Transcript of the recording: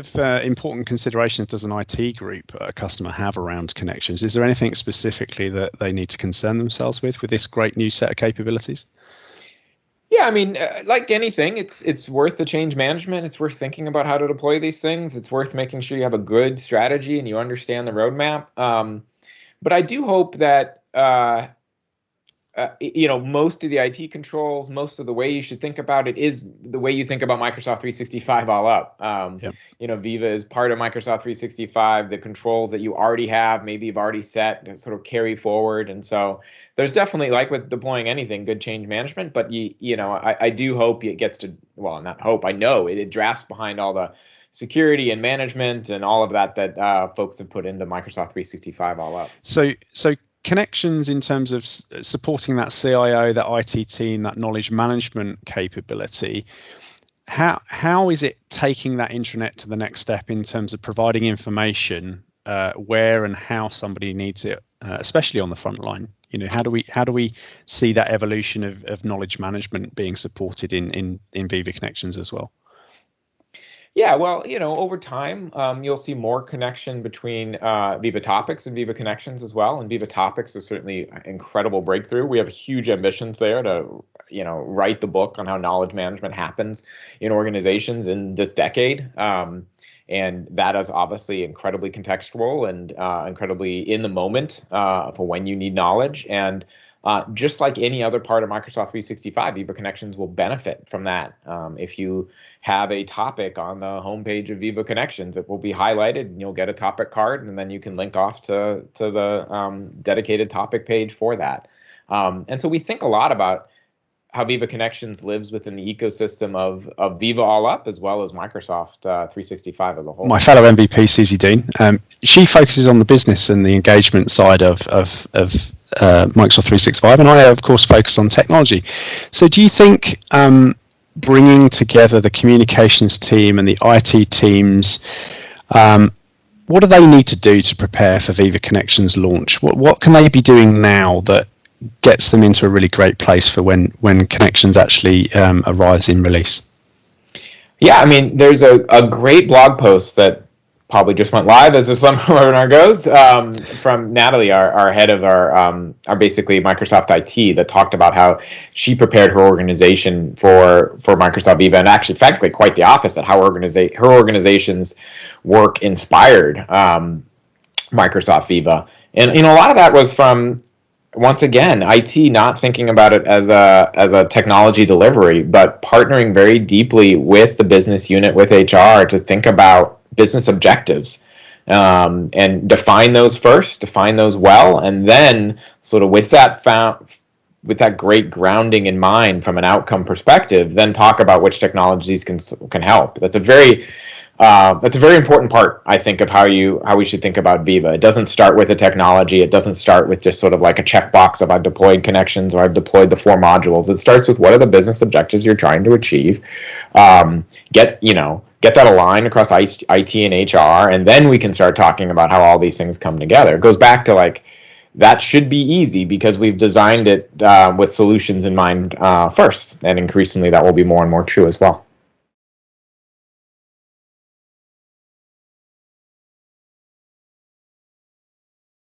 of important considerations does an IT group, a customer, have around connections? Is there anything specifically that they need to concern themselves with this great new set of capabilities? Yeah, I mean, like anything, it's worth the change management. It's worth thinking about how to deploy these things. It's worth making sure you have a good strategy and you understand the roadmap. But I do hope that most of the IT controls, most of the way you should think about it is the way you think about Microsoft 365 all up. Viva is part of Microsoft 365. The controls that you already have, maybe you've already set, to sort of carry forward. And so there's definitely, like with deploying anything, good change management. But I do hope it gets to, well, not hope, I know it drafts behind all the security and management and all of that folks have put into Microsoft 365 all up. So connections in terms of supporting that CIO, that IT team, that knowledge management capability, how is it taking that intranet to the next step in terms of providing information where and how somebody needs it, especially on the front line? How do we see that evolution of knowledge management being supported in Viva Connections as well? Yeah, well, over time, you'll see more connection between Viva Topics and Viva Connections as well. And Viva Topics is certainly an incredible breakthrough. We have huge ambitions there to, write the book on how knowledge management happens in organizations in this decade. And that is obviously incredibly contextual and incredibly in the moment for when you need knowledge. And just like any other part of Microsoft 365, Viva Connections will benefit from that. If you have a topic on the homepage of Viva Connections, it will be highlighted and you'll get a topic card, and then you can link off to the dedicated topic page for that. And so we think a lot about how Viva Connections lives within the ecosystem of Viva all up, as well as Microsoft 365 as a whole. My fellow MVP, Susie Dean, she focuses on the business and the engagement side of Microsoft 365, and I of course focus on technology. So do you think bringing together the communications team and the IT teams, what do they need to do to prepare for Viva Connections launch? What can they be doing now that gets them into a really great place for when Connections actually arrives in release? Yeah, I mean, there's a great blog post that probably just went live as this webinar goes, from Natalie, our head of our basically Microsoft IT, that talked about how she prepared her organization for Microsoft Viva, and actually, frankly, quite the opposite. How her organization's work inspired Microsoft Viva, and a lot of that was from, once again, IT not thinking about it as a technology delivery, but partnering very deeply with the business unit, with HR, to think about business objectives, and define those first, define those well, and then sort of with that great grounding in mind from an outcome perspective, then talk about which technologies can help. That's a very important part, I think, of how we should think about Viva. It doesn't start with a technology. It doesn't start with just sort of like a checkbox of I've deployed connections or I've deployed the 4 modules. It starts with what are the business objectives you're trying to achieve. Get that aligned across IT and HR, and then we can start talking about how all these things come together. It goes back to that should be easy because we've designed it with solutions in mind first, and increasingly that will be more and more true as well.